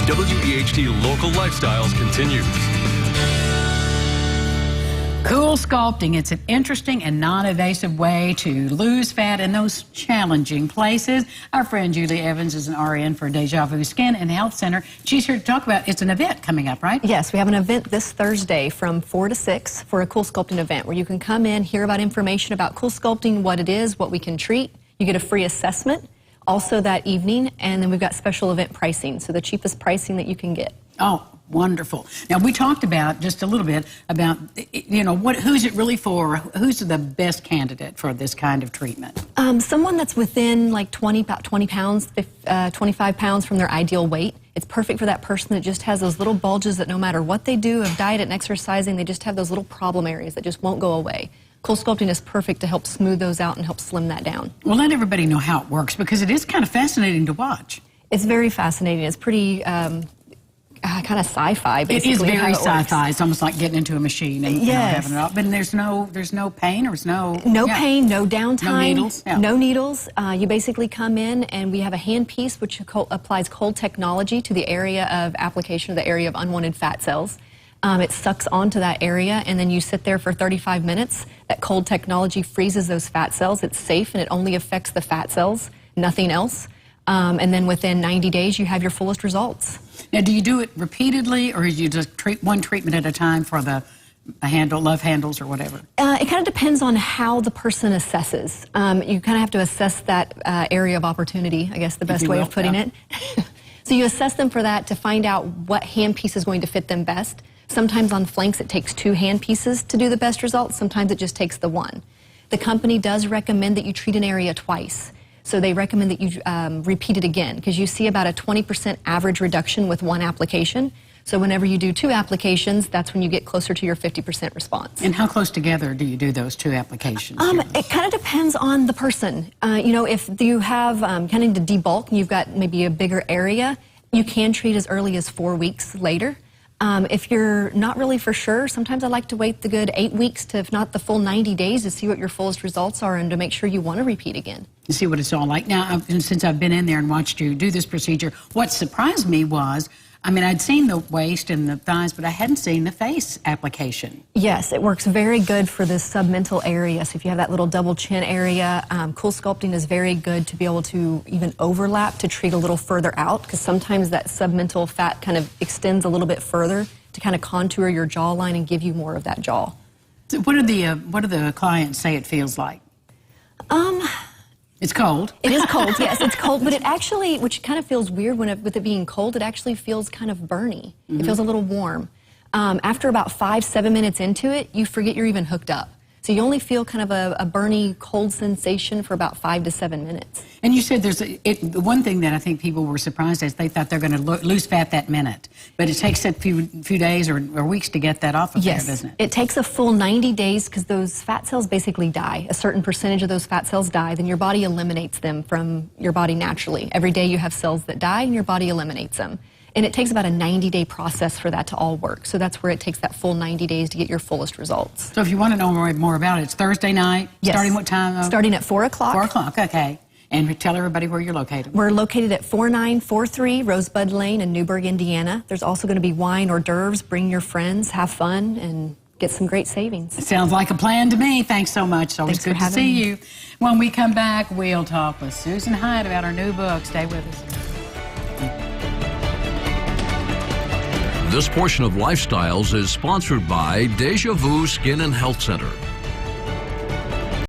WEHT Local Lifestyles continues. Cool sculpting. It's an interesting and non-invasive way to lose fat in those challenging places. Our friend Julie Evans is an RN for Deja Skin and Health Center. She's here to talk about, it's an event coming up, right? Yes, we have an event this Thursday from 4 to 6 for a cool sculpting event where you can come in, hear about information about cool sculpting, what it is, what we can treat. You get a free assessment also that evening, and then we've got special event pricing, so the cheapest pricing that you can get. Oh, wonderful. Now, we talked about just a little bit about, you know, who's it really for? Who's the best candidate for this kind of treatment? Someone that's within like about 20 pounds, 25 pounds from their ideal weight. It's perfect for that person that just has those little bulges that no matter what they do of diet and exercising, they just have those little problem areas that just won't go away. Cool sculpting is perfect to help smooth those out and help slim that down. Well, let everybody know how it works, because it is kind of fascinating to watch. It's very fascinating. It's pretty kind of sci-fi, basically. It is very sci-fi. It's almost like getting into a machine and having it all. But there's no pain, or there's no pain, no downtime, no needles. Yeah. No needles. You basically come in, and we have a handpiece which applies cold technology to the area of application, the area of unwanted fat cells. It sucks onto that area, and then you sit there for 35 minutes. That cold technology freezes those fat cells. It's safe, and it only affects the fat cells, nothing else. And then within 90 days, you have your fullest results. Now, do you do it repeatedly, or do you just treat one treatment at a time for the love handles or whatever? It kind of depends on how the person assesses. You kind of have to assess that area of opportunity, I guess the best way of putting it. So you assess them for that to find out what handpiece is going to fit them best. Sometimes on flanks, it takes 2 hand pieces to do the best results. Sometimes it just takes the 1. The company does recommend that you treat an area twice. So they recommend that you repeat it again, because you see about a 20% average reduction with 1 application. So whenever you do 2 applications, that's when you get closer to your 50% response. And how close together do you do those 2 applications? It kind of depends on the person. You know, if you have kind of to debulk and you've got maybe a bigger area, you can treat as early as 4 weeks later. If you're not really for sure, sometimes I like to wait the good 8 weeks to, if not the full 90 days, to see what your fullest results are and to make sure you want to repeat again. You see what it's all like. Now, since I've been in there and watched you do this procedure, what surprised me was, I mean, I'd seen the waist and the thighs, but I hadn't seen the face application. Yes, it works very good for this submental area. So if you have that little double chin area, cool sculpting is very good to be able to even overlap to treat a little further out, because sometimes that submental fat kind of extends a little bit further to kind of contour your jawline and give you more of that jaw. So what do the clients say it feels like? It's cold. It is cold, yes, it's cold, but it actually, which kind of feels weird with it being cold, it actually feels kind of burny. It feels a little warm. After about 5-7 minutes into it, you forget you're even hooked up. So you only feel kind of a burny, cold sensation for about 5 to 7 minutes. And you said there's the one thing that I think people were surprised at, they thought they're going to lose fat that minute. But it takes a few days or weeks to get that off of there, doesn't it? It takes a full 90 days, because those fat cells basically die. A certain percentage of those fat cells die, then your body eliminates them from your body naturally. Every day you have cells that die, and your body eliminates them. And it takes about a 90-day process for that to all work. So that's where it takes that full 90 days to get your fullest results. So if you want to know more about it, it's Thursday night? Yes. Starting what time? Starting at 4 o'clock. 4 o'clock, okay. And tell everybody where you're located. We're located at 4943 Rosebud Lane in Newburgh, Indiana. There's also going to be wine, hors d'oeuvres. Bring your friends, have fun, and get some great savings. It sounds like a plan to me. Thanks so much. It's always good to see you. When we come back, we'll talk with Susan Hyatt about her new book. Stay with us. This portion of Lifestyles is sponsored by Deja Skin and Health Center.